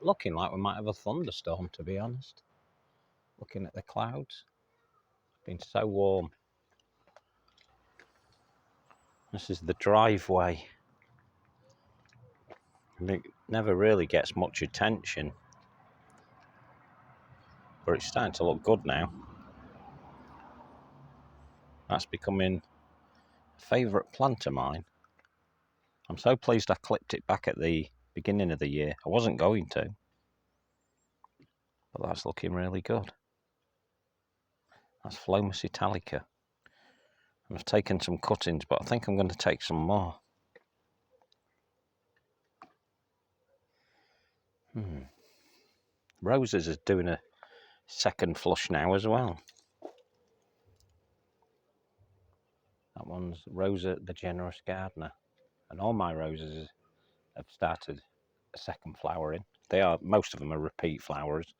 looking like we might have a thunderstorm, to be honest. Looking at the clouds. It's been so warm. This is the driveway. And it never really gets much attention. But it's starting to look good now. That's becoming a favourite plant of mine. I'm so pleased I clipped it back at the beginning of the year. I wasn't going to. But that's looking really good. That's Phlomis italica. And I've taken some cuttings, but I think I'm going to take some more. Roses is doing a second flush now as well. That one's Rosa the Generous Gardener. And all my roses have started a second flowering. Most of them are repeat flowers.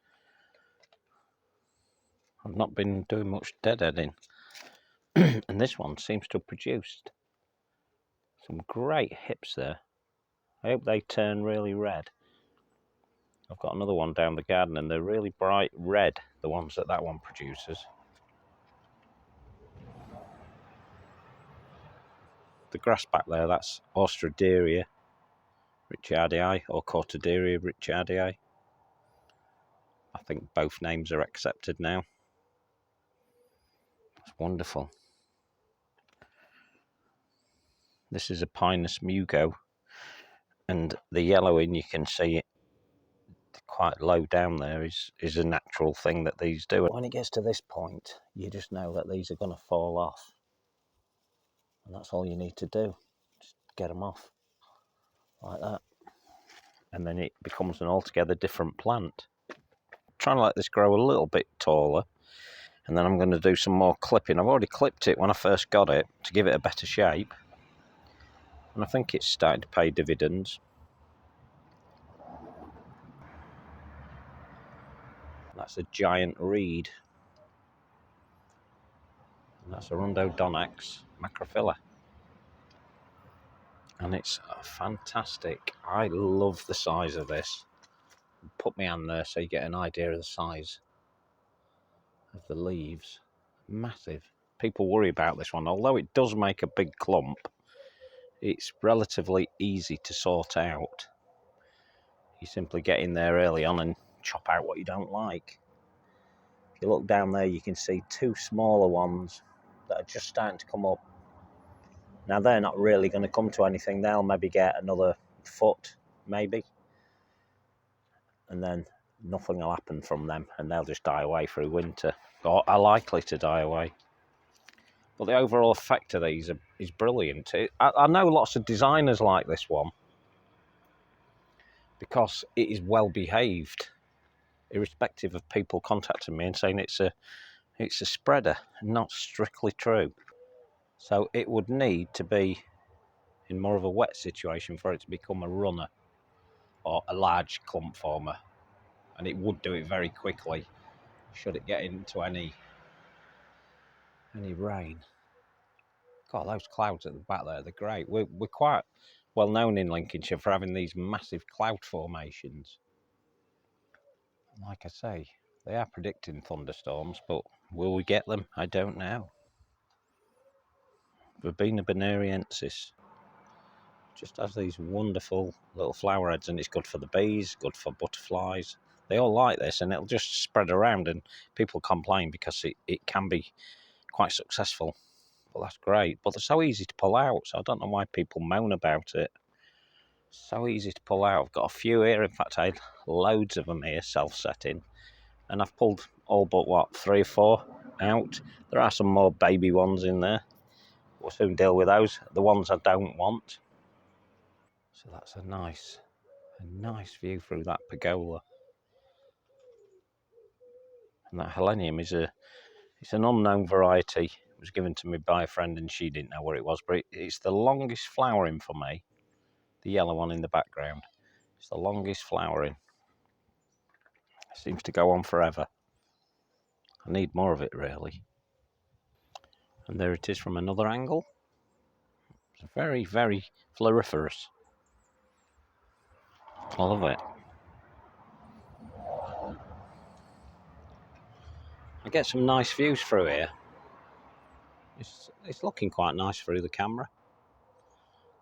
I've not been doing much deadheading. And this one seems to have produced some great hips there. I hope they turn really red. I've got another one down the garden and they're really bright red, the ones that one produces. The grass back there, that's Austraderia richardii or Cortaderia richardii. I think both names are accepted now. It's wonderful. This is a Pinus mugo, and the yellowing you can see it quite low down there is a natural thing that these do. When it gets to this point, you just know that these are going to fall off, and that's all you need to do. Just get them off like that, and then it becomes an altogether different plant. Trying to let this grow a little bit taller, and then I'm going to do some more clipping. I've already clipped it when I first got it to give it a better shape, and I think it's starting to pay dividends. That's a giant reed, and that's a Rhododendron macrophylla, and it's fantastic. I love the size of this. Put my hand there so you get an idea of the size of the leaves. Massive. People worry about this one, although it does make a big clump. It's relatively easy to sort out. You simply get in there early on and chop out what you don't like. If you look down there, you can see two smaller ones that are just starting to come up. Now they're not really going to come to anything. They'll maybe get another foot, maybe, and then nothing will happen from them, and they'll just die away through winter, or are likely to die away. But the overall effect of these is brilliant. I know lots of designers like this one because it is well behaved, irrespective of people contacting me and saying it's a spreader, not strictly true. So it would need to be in more of a wet situation for it to become a runner or a large clump former, and it would do it very quickly should it get into any rain. God, those clouds at the back there, they're great. We're quite well known in Lincolnshire for having these massive cloud formations. Like I say, they are predicting thunderstorms, but will we get them? I don't know. Verbena bonariensis just has these wonderful little flower heads, and it's good for the bees, good for butterflies. They all like this, and it'll just spread around, and people complain because it can be quite successful. But that's great. But they're so easy to pull out, so I don't know why people moan about it. So easy to pull out. I've got a few here. In fact, I had loads of them here, self-setting, and I've pulled all but 3 or 4 out. There are some more baby ones in there. We'll soon deal with those. The ones I don't want. So that's a nice view through that pergola. And that helenium it's an unknown variety. It was given to me by a friend and she didn't know what it was, but it's the longest flowering for me. The yellow one in the background. It's the longest flowering. It seems to go on forever. I need more of it, really. And there it is from another angle. It's very, very floriferous. I love it. get some nice views through here. It's looking quite nice through the camera.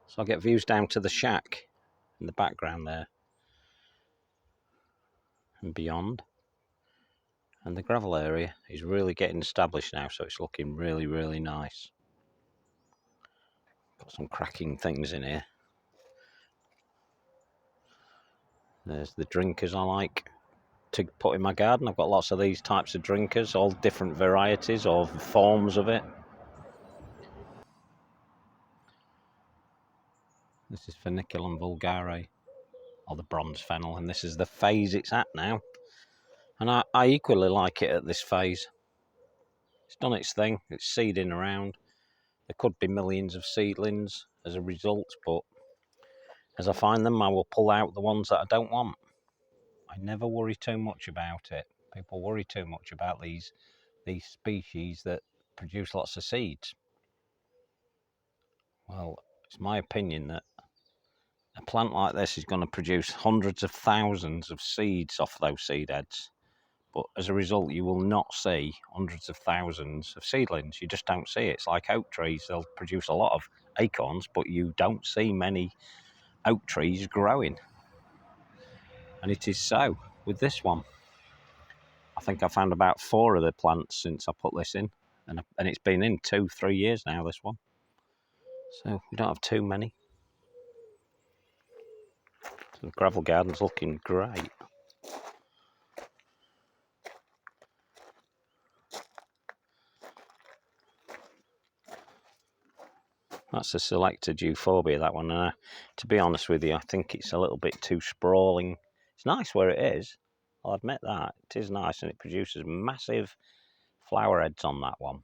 So I get views down to the shack in the background there and beyond. And the gravel area is really getting established now, so it's looking really, really nice. Got some cracking things in here. There's the drinkers I like to put in my garden. I've got lots of these types of drinkers, all different varieties or forms of it. This is Feniculum vulgare, or the bronze fennel, and this is the phase it's at now. And I equally like it at this phase. It's done its thing, it's seeding around. There could be millions of seedlings as a result, but as I find them, I will pull out the ones that I don't want. I never worry too much about it. People worry too much about these species that produce lots of seeds. Well, it's my opinion that a plant like this is going to produce hundreds of thousands of seeds off those seed heads. But as a result, you will not see hundreds of thousands of seedlings. You just don't see it. It's like oak trees. They'll produce a lot of acorns, but you don't see many oak trees growing. And it is so with this one. I think I found about 4 of the plants since I put this in. And it's been in 2-3 years now, this one. So we don't have too many. So the gravel garden's looking great. That's a selected euphorbia, that one. And to be honest with you, I think it's a little bit too sprawling. It's nice where it is. I'll admit that. It is nice, and it produces massive flower heads on that one,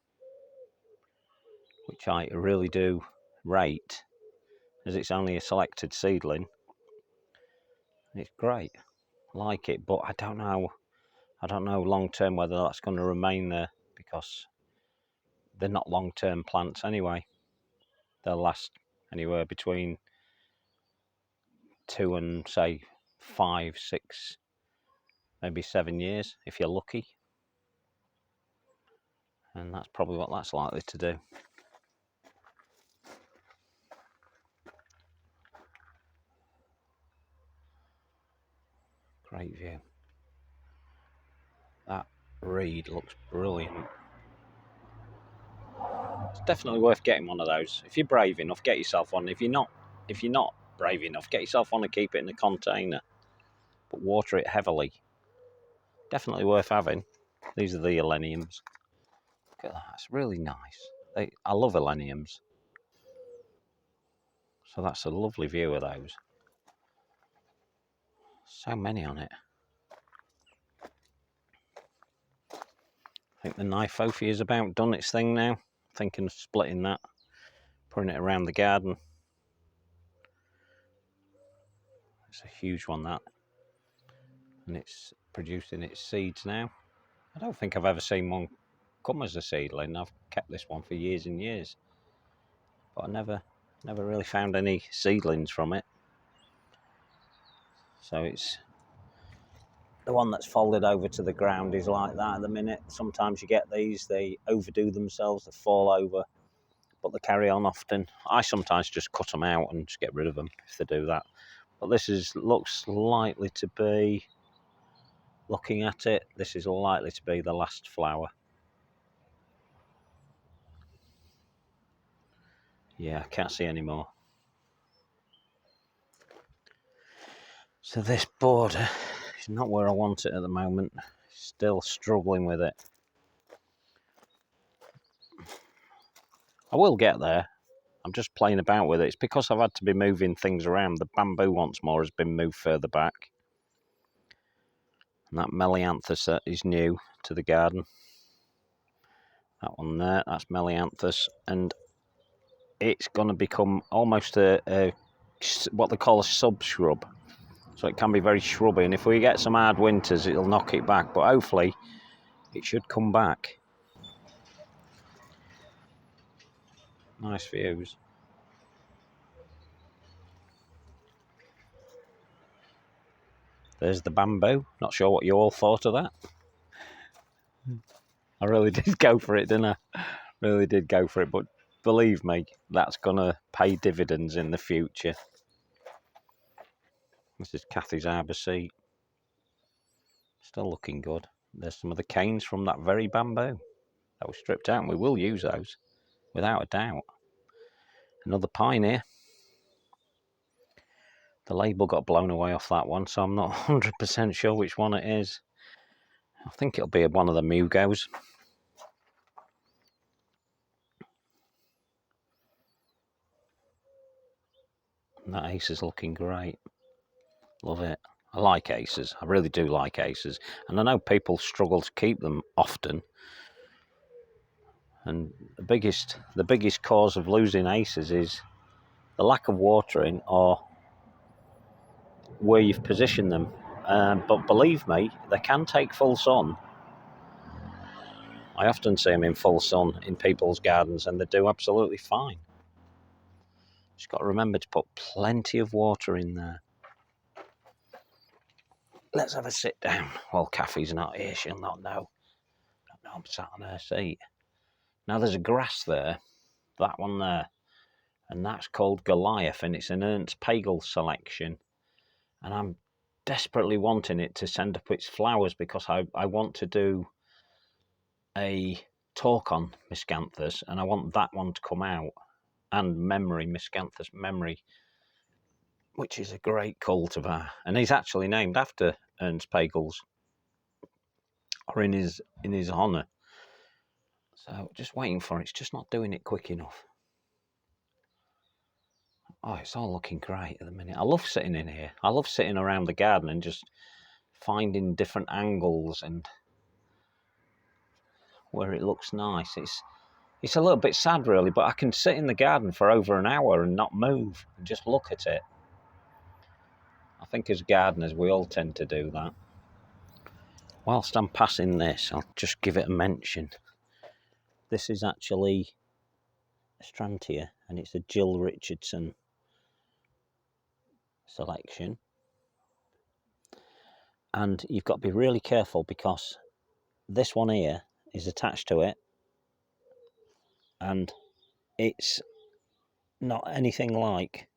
which I really do rate, as it's only a selected seedling. It's great. I like it, but I don't know long term whether that's going to remain there, because they're not long term plants anyway. They'll last anywhere between 2 and say 5, 6, maybe 7 years if you're lucky. And that's probably what that's likely to do. Great view. That reed looks brilliant. It's definitely worth getting one of those. If you're brave enough, get yourself one. If you're not brave enough, get yourself one and keep it in a container, but water it heavily. Definitely worth having. These are the eleniums. Look at that, it's really nice. I love eleniums. So that's a lovely view of those. So many on it. I think the Nyphophia is about done its thing now. Thinking of splitting that, putting it around the garden. It's a huge one, that. And it's producing its seeds now. I don't think I've ever seen one come as a seedling. I've kept this one for years and years, but I never really found any seedlings from it. So it's the one that's folded over to the ground is like that at the minute. Sometimes you get these, they overdo themselves, they fall over, but they carry on often. I sometimes just cut them out and just get rid of them if they do that. But this looks likely to be, looking at it, this is likely to be the last flower. Yeah, I can't see any more. So this border is not where I want it at the moment. Still struggling with it. I will get there. I'm just playing about with it. It's because I've had to be moving things around. The bamboo once more has been moved further back. And that melianthus is new to the garden. That one there, that's melianthus. And it's going to become almost a what they call a sub-shrub. So it can be very shrubby. And if we get some hard winters, it'll knock it back. But hopefully, it should come back. Nice views. There's the bamboo. Not sure what you all thought of that. I really did go for it, didn't I? Really did go for it, but believe me, that's gonna pay dividends in the future. This is Kathy's arbour seat. Still looking good. There's some of the canes from that very bamboo that was stripped out, and we will use those, without a doubt. Another pine here. The label got blown away off that one, so I'm not 100% sure which one it is. I think it'll be one of the Mugos. And that ace is looking great. Love it. I like aces. I really do like aces. And I know people struggle to keep them often. And the biggest cause of losing aces is the lack of watering or where you've positioned them. But believe me, they can take full sun. I often see them in full sun in people's gardens, and they do absolutely fine. Just got to remember to put plenty of water in there. Let's have a sit down. Well, Kathy's not here, she'll not know. I'm sat on her seat. Now there's a grass there, that one there, and that's called Goliath, and it's an Ernst Pagel selection. And I'm desperately wanting it to send up its flowers because I want to do a talk on miscanthus, and I want that one to come out, and miscanthus memory, which is a great cultivar, and he's actually named after Ernst Pagel's, or in his honour. So just waiting for it. It's just not doing it quick enough. Oh, it's all looking great at the minute. I love sitting in here. I love sitting around the garden and just finding different angles and where it looks nice. It's a little bit sad really, but I can sit in the garden for over an hour and not move and just look at it. I think as gardeners we all tend to do that. Whilst I'm passing this, I'll just give it a mention. This is actually a Strantia, and it's a Jill Richardson selection. And you've got to be really careful because this one here is attached to it, and it's not anything like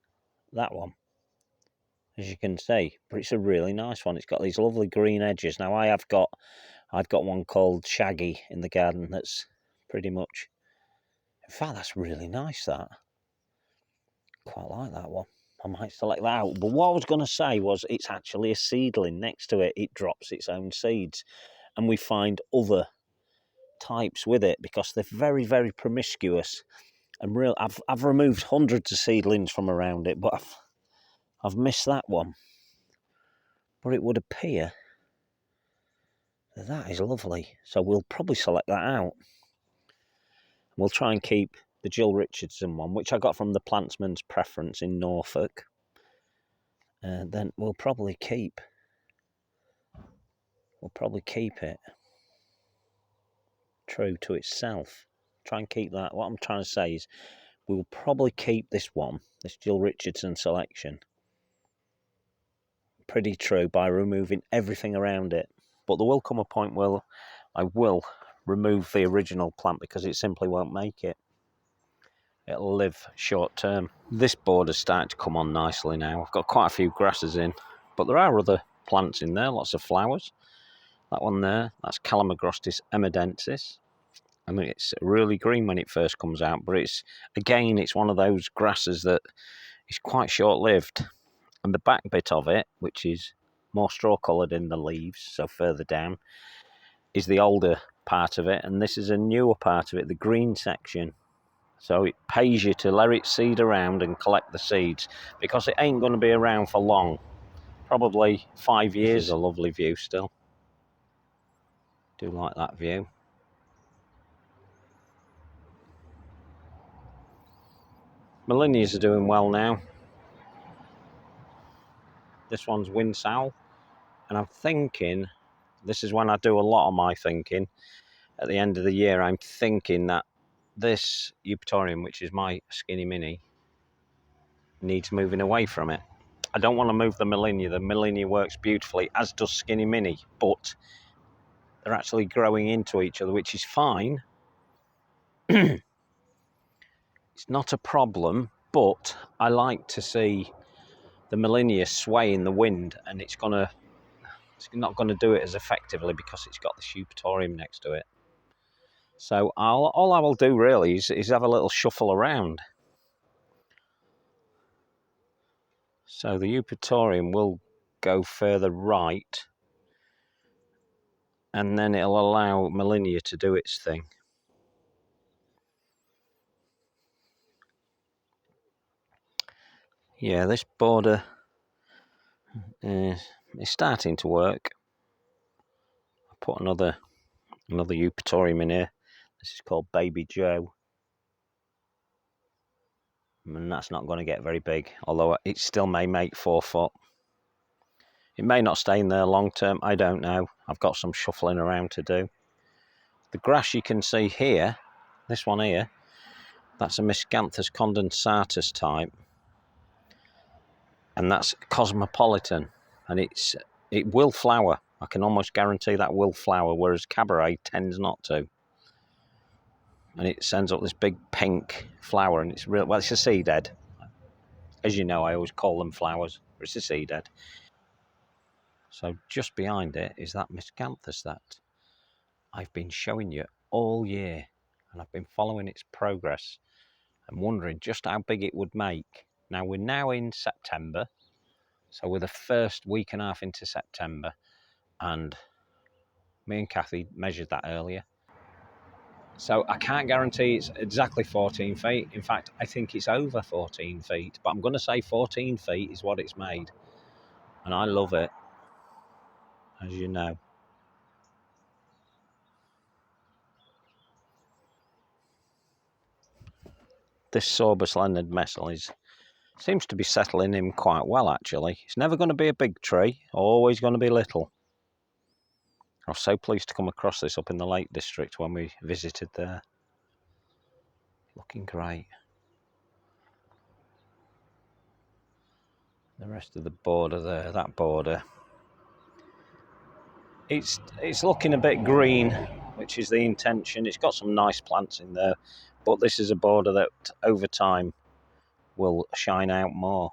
that one, as you can see, but it's a really nice one. It's got these lovely green edges. Now I've got one called Shaggy in the garden that's pretty much, in fact that's really nice, that. Quite like that one. I might select that out. But what I was going to say was it's actually a seedling. Next to it, it drops its own seeds. And we find other types with it because they're very, very promiscuous. And real, I've removed hundreds of seedlings from around it, but I've missed that one. But it would appear that is lovely. So we'll probably select that out. We'll try and keep the Jill Richardson one, which I got from the Plantsman's Preference in Norfolk. Then we'll probably keep it true to itself. Try and keep that. What I'm trying to say is we'll probably keep this one, this Jill Richardson selection, pretty true by removing everything around it. But there will come a point where I will remove the original plant because it simply won't make it. It'll live short term. This border's starting to come on nicely now. I've got quite a few grasses in, but there are other plants in there, lots of flowers. That one there, that's Calamagrostis emadensis. I mean, it's really green when it first comes out, but it's one of those grasses that is quite short-lived. And the back bit of it, which is more straw-coloured in the leaves, so further down, is the older part of it, and this is a newer part of it, the green section. So it pays you to let it seed around and collect the seeds because it ain't going to be around for long. Probably 5 years. This is a lovely view still. Do like that view. Millennials are doing well now. This one's Windsowl. And I'm thinking, this is when I do a lot of my thinking. At the end of the year, I'm thinking that this Eupatorium, which is my Skinny Mini, needs moving away from it. I don't want to move the Millennia. The Millennia works beautifully, as does Skinny Mini, but They're actually growing into each other, which is fine. It's not a problem, but I like to see the Melinia sway in the wind, and it's not gonna do it as effectively because it's got the Eupatorium next to it. So all I will do really is have a little shuffle around. So the Eupatorium will go further right, and then it'll allow Melinia to do its thing. Yeah, this border is starting to work. I put another Eupatorium in here. This is called Baby Joe. And that's not going to get very big, although it still may make 4 foot. It may not stay in there long term, I don't know. I've got some shuffling around to do. The grass you can see here, this one here, that's a Miscanthus condensatus type. And that's cosmopolitan. And it will flower. I can almost guarantee that will flower, whereas Cabaret tends not to. And it sends up this big pink flower, and it's real. Well, it's a seed head. As you know, I always call them flowers. It's a seed head. So just behind it is that Miscanthus that I've been showing you all year, and I've been following its progress and wondering just how big it would make. Now we're now in September, so we're the first week and a half into September, and me and Kathy measured that earlier. So I can't guarantee it's exactly 14 feet. In fact, I think it's over 14 feet, but I'm going to say 14 feet is what it's made. And I love it, as you know. This Sorbus Leonard Messel seems to be settling in quite well, actually. It's never going to be a big tree, always going to be little. I was so pleased to come across this up in the Lake District when we visited there. Looking great. The rest of the border there, that border, it's looking a bit green, which is the intention. It's got some nice plants in there, but this is a border that over time will shine out more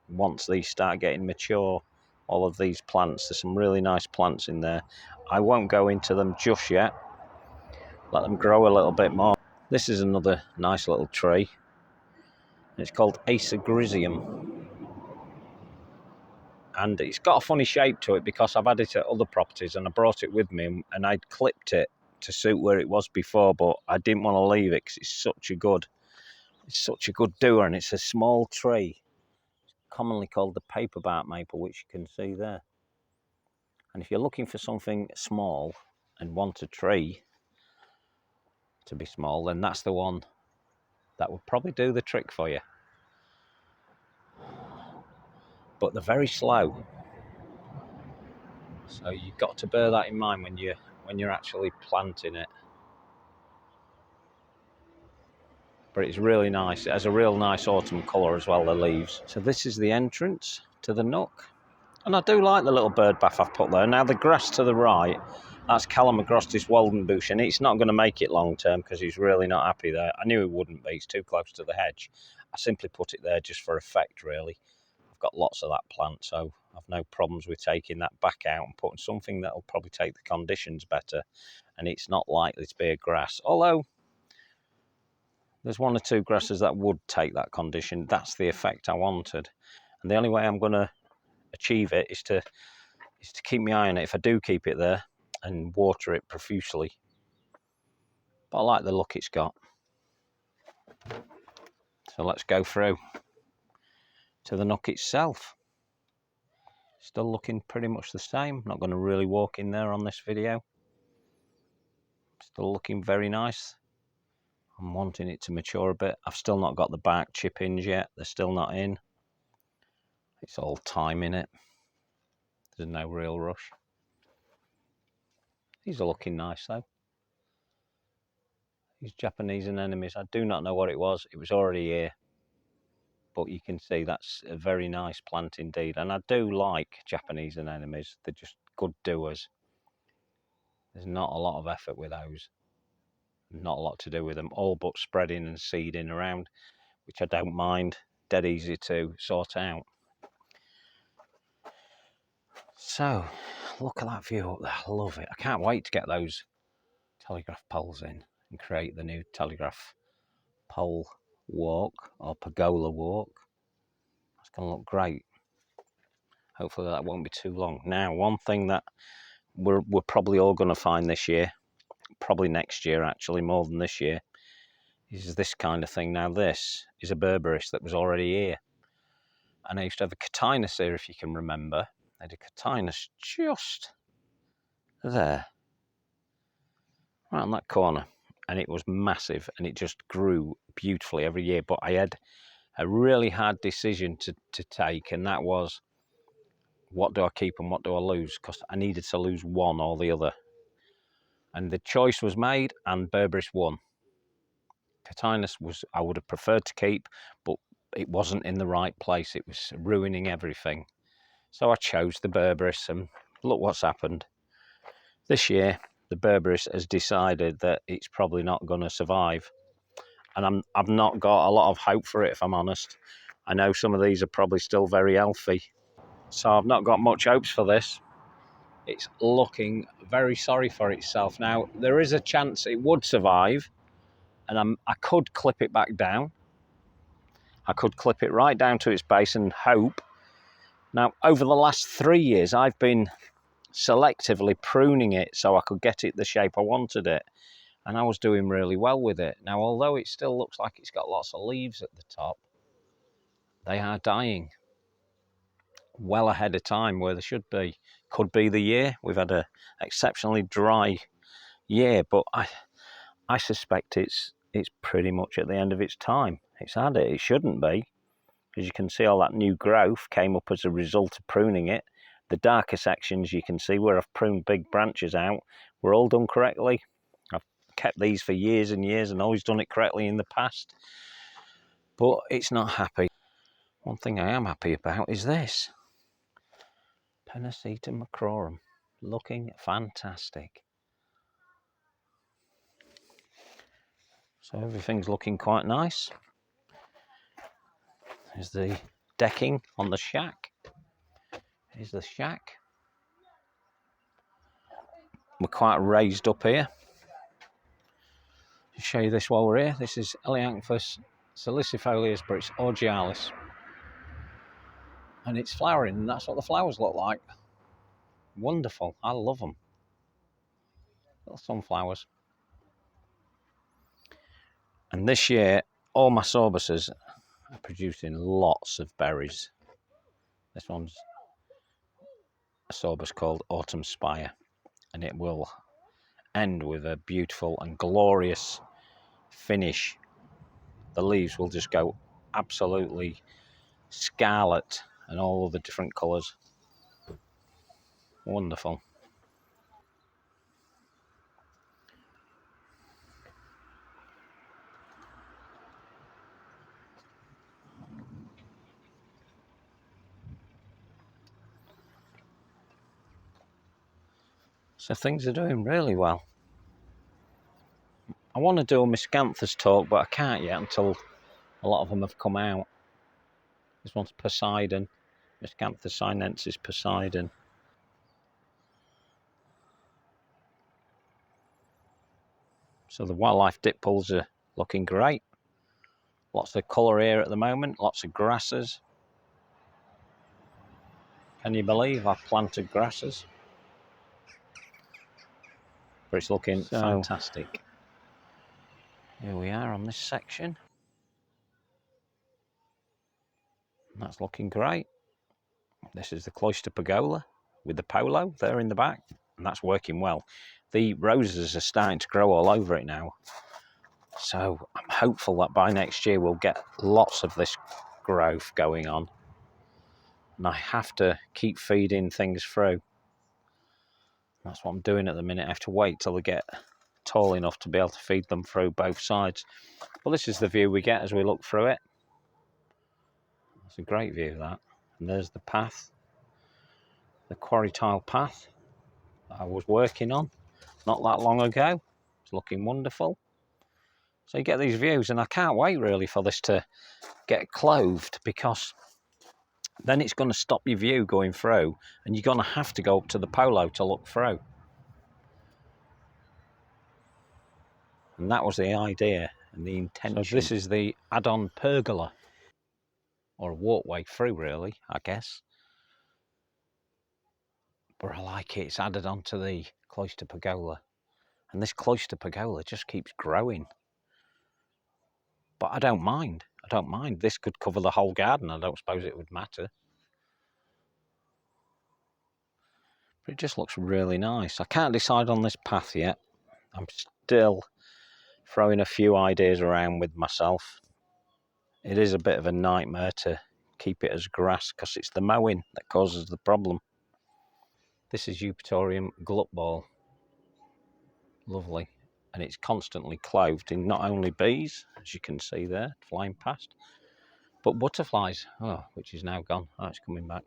once these start getting mature. All of these plants, there's some really nice plants in there. I won't go into them just yet, let them grow a little bit more. This is another nice little tree. It's called Acergrisium, and it's got a funny shape to it because I've had it at other properties and I brought it with me, and I'd clipped it to suit where it was before, but I didn't want to leave it because it's such a good doer, and it's a small tree. It's commonly called the paperbark maple, which you can see there. And if you're looking for something small and want a tree to be small, then that's the one that would probably do the trick for you. But they're very slow, so you've got to bear that in mind when you're actually planting it. But it's really nice. It has a real nice autumn colour as well, the leaves. So this is the entrance to the nook. And I do like the little bird bath I've put there. Now the grass to the right, that's Calamagrostis waldenbush, and it's not going to make it long term because he's really not happy there. I knew he wouldn't be, it's too close to the hedge. I simply put it there just for effect, really. I've got lots of that plant, so I've no problems with taking that back out and putting something that'll probably take the conditions better. And it's not likely to be a grass, although there's 1 or 2 grasses that would take that condition. That's the effect I wanted. And the only way I'm going to achieve it is to keep my eye on it if I do keep it there and water it profusely. But I like the look it's got. So let's go through to the nook itself. Still looking pretty much the same. Not going to really walk in there on this video. Still looking very nice. I'm wanting it to mature a bit. I've still not got the bark chippings yet. They're still not in. It's all time in it. There's no real rush. These are looking nice though. These Japanese anemones, I do not know what it was. It was already here. But you can see that's a very nice plant indeed. And I do like Japanese anemones. They're just good doers. There's not a lot of effort with those. Not a lot to do with them, all but spreading and seeding around, which I don't mind. Dead easy to sort out. So, look at that view up there. I love it. I can't wait to get those telegraph poles in and create the new telegraph pole walk or pergola walk. It's going to look great. Hopefully that won't be too long. Now, one thing that we're probably all going to find this year, probably next year actually, more than this year, is this kind of thing. Now, this is a berberis that was already here. And I used to have a catinus here, if you can remember. I had a catinus just there, right on that corner. And it was massive and it just grew beautifully every year. But I had a really hard decision to take, and that was, what do I keep and what do I lose? Because I needed to lose one or the other. And the choice was made, and berberis won. Catinus was, I would have preferred to keep, but it wasn't in the right place. It was ruining everything. So I chose the berberis, and look what's happened. This year, the berberis has decided that it's probably not going to survive. And I've not got a lot of hope for it, if I'm honest. I know some of these are probably still very healthy. So I've not got much hopes for this. It's looking very sorry for itself. Now, there is a chance it would survive, and I could clip it back down. I could clip it right down to its base and hope. Now, over the last 3 years, I've been selectively pruning it so I could get it the shape I wanted it. And I was doing really well with it. Now, although it still looks like it's got lots of leaves at the top, they are dying well ahead of time where they should be. Could be the year. We've had an exceptionally dry year, but I suspect it's pretty much at the end of its time. It's had it. It shouldn't be. As you can see, all that new growth came up as a result of pruning it. The darker sections you can see where I've pruned big branches out were all done correctly. I've kept these for years and years and always done it correctly in the past. But it's not happy. One thing I am happy about is this. Penacita macrorum. Looking fantastic. So everything's looking quite nice. There's the decking on the shack. Here's the shack. We're quite raised up here. I'll show you this while we're here. This is Elianthus salicifolius, but it's augealis. And it's flowering, and that's what the flowers look like. Wonderful. I love them. Little sunflowers. And this year, all my sorbuses are producing lots of berries. This one's a sorbus called Autumn Spire, and it will end with a beautiful and glorious finish. The leaves will just go absolutely scarlet and all of the different colours. Wonderful. So things are doing really well. I want to do a miscanthus talk, but I can't yet until a lot of them have come out. This one's Poseidon, Miscanthus sinensis Poseidon. So the wildlife dip pools are looking great. Lots of colour here at the moment, lots of grasses. Can you believe I've planted grasses? But it's looking fantastic. Here we are on this section. That's looking great. This is the cloister pergola with the polo there in the back, and that's working well. The roses are starting to grow all over it now. So I'm hopeful that by next year we'll get lots of this growth going on. And I have to keep feeding things through. That's what I'm doing at the minute. I have to wait till they get tall enough to be able to feed them through both sides. Well, this is the view we get as we look through it. It's a great view, that. And there's the path, the quarry tile path that I was working on. not that long ago. It's looking wonderful. So you get these views, and I can't wait really for this to get clothed, because then it's going to stop your view going through, and you're going to have to go up to the polo to look through. And that was the idea and the intention. So this is the add-on pergola, or a walkway through really, I guess. But I like it, it's added onto the cloister pergola. And this cloister pergola just keeps growing. But I don't mind. I don't mind. This could cover the whole garden. I don't suppose it would matter. But it just looks really nice. I can't decide on this path yet. I'm still throwing a few ideas around with myself. It is a bit of a nightmare to keep it as grass, because it's the mowing that causes the problem. This is Eupatorium glutball. Lovely. And it's constantly clothed in not only bees, as you can see there, flying past, but butterflies. Oh, which is now gone. Oh, it's coming back.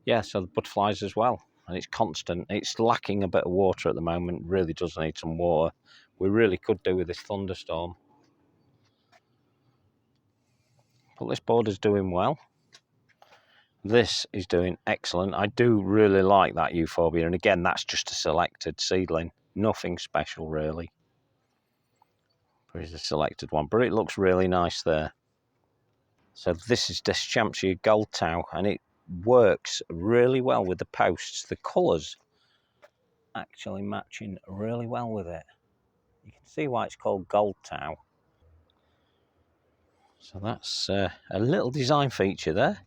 Yeah, so the butterflies as well. And it's constant. It's lacking a bit of water at the moment. Really does need some water. We really could do with this thunderstorm. But this border's doing well. This is doing excellent. I do really like that euphorbia. And again, that's just a selected seedling. Nothing special, really. It's a selected one, but it looks really nice there. So this is Deschampsia Gold Tow, and it works really well with the posts. The colours actually matching really well with it. You can see why it's called Gold Tow. So that's a little design feature there.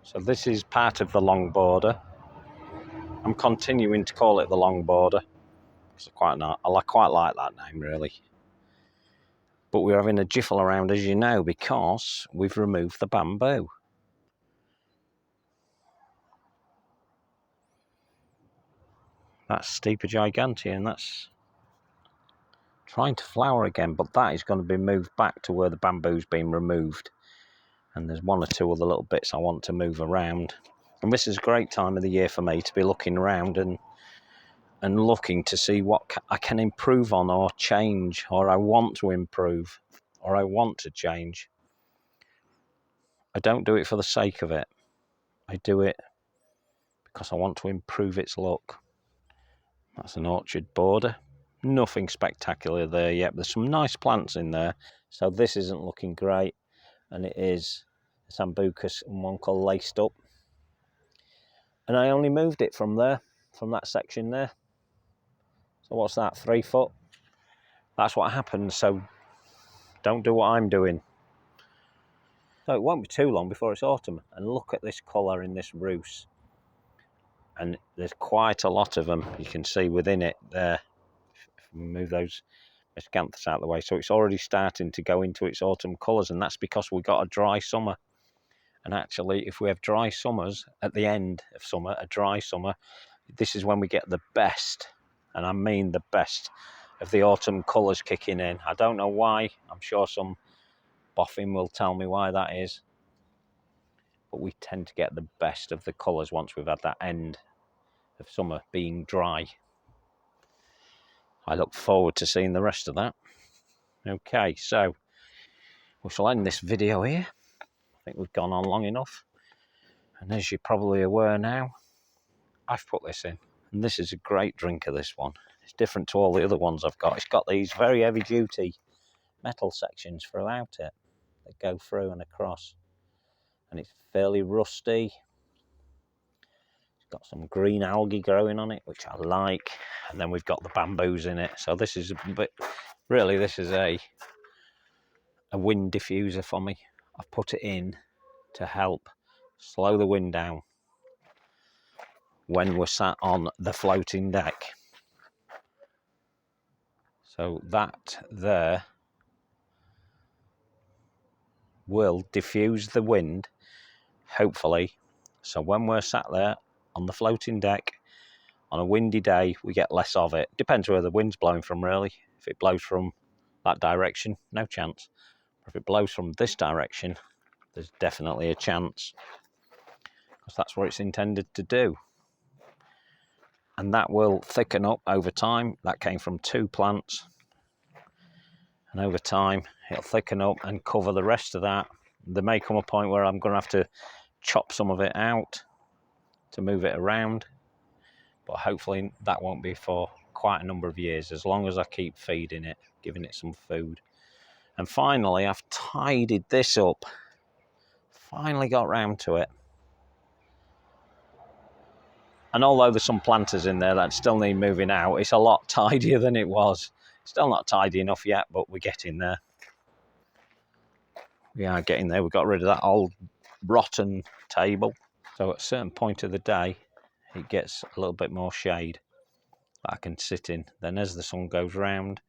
So this is part of the long border. I'm continuing to call it the long border, because I quite like that name really. But we're having a jiffle around, as you know, because we've removed the bamboo. That's Steeper Gigantea, that's trying to flower again, but that is going to be moved back to where the bamboo's been removed. And there's one or two other little bits I want to move around. And this is a great time of the year for me to be looking around and looking to see what I can improve on, or change, or I want to improve, or I want to change. I don't do it for the sake of it. I do it because I want to improve its look. That's an orchard border. Nothing spectacular there yet. There's some nice plants in there. So this isn't looking great. And it is Sambucus and one called Laced Up. And I only moved it from there, from that section there. So what's that, 3 foot? That's what happens, so don't do what I'm doing. So it won't be too long before it's autumn. And look at this colour in this roost. And there's quite a lot of them, you can see within it there. If we move those miscanthus out of the way. So it's already starting to go into its autumn colours, and that's because we got a dry summer. And actually, if we have dry summers at the end of summer, a dry summer, this is when we get the best, and I mean the best, of the autumn colours kicking in. I don't know why. I'm sure some boffin will tell me why that is. But we tend to get the best of the colours once we've had that end of summer being dry. I look forward to seeing the rest of that. Okay, so we shall end this video here. I think we've gone on long enough. And as you're probably aware now, I've put this in. And this is a great drinker, this one. It's different to all the other ones I've got. It's got these very heavy duty metal sections throughout it that go through and across. And it's fairly rusty. It's got some green algae growing on it, which I like. And then we've got the bamboos in it. So this is a bit, really this is a wind diffuser for me. I've put it in to help slow the wind down when we're sat on the floating deck. So that there will diffuse the wind, hopefully. So when we're sat there on the floating deck on a windy day, we get less of it. Depends where the wind's blowing from, really. If it blows from that direction, no chance. If it blows from this direction, there's definitely a chance. because that's what it's intended to do. And that will thicken up over time. That came from 2 plants. And over time, it'll thicken up and cover the rest of that. There may come a point where I'm going to have to chop some of it out to move it around. But hopefully that won't be for quite a number of years, as long as I keep feeding it, giving it some food. And finally, I've tidied this up. Finally got round to it. And although there's some planters in there that still need moving out, it's a lot tidier than it was. Still not tidy enough yet, but we're getting there. We are getting there. We got rid of that old rotten table. So at a certain point of the day, it gets a little bit more shade that I can sit in. Then as the sun goes round,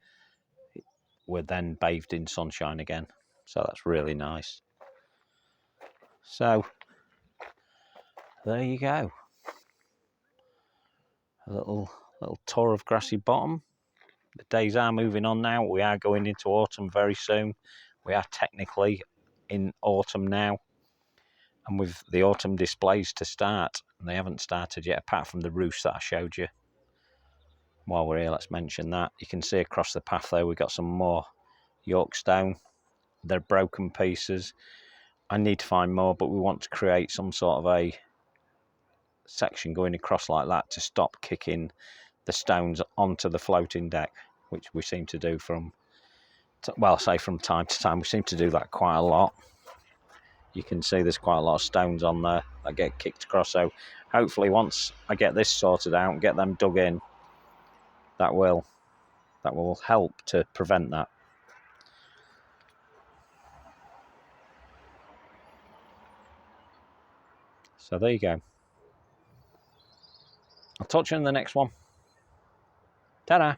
we're then bathed in sunshine again. So that's really nice. So there you go. A little tour of Grassy Bottom. The days are moving on now. We are going into autumn very soon. We are technically in autumn now. And with the autumn displays to start, and they haven't started yet, apart from the roofs that I showed you. While we're here, let's mention that. You can see across the path there, we've got some more Yorkstone. They're broken pieces. I need to find more, but we want to create some sort of a section going across like that to stop kicking the stones onto the floating deck, which we seem to do from time to time. We seem to do that quite a lot. You can see there's quite a lot of stones on there that get kicked across. So hopefully once I get this sorted out and get them dug in, that will help to prevent that. So there you go. I'll talk to you in the next one. Ta-da!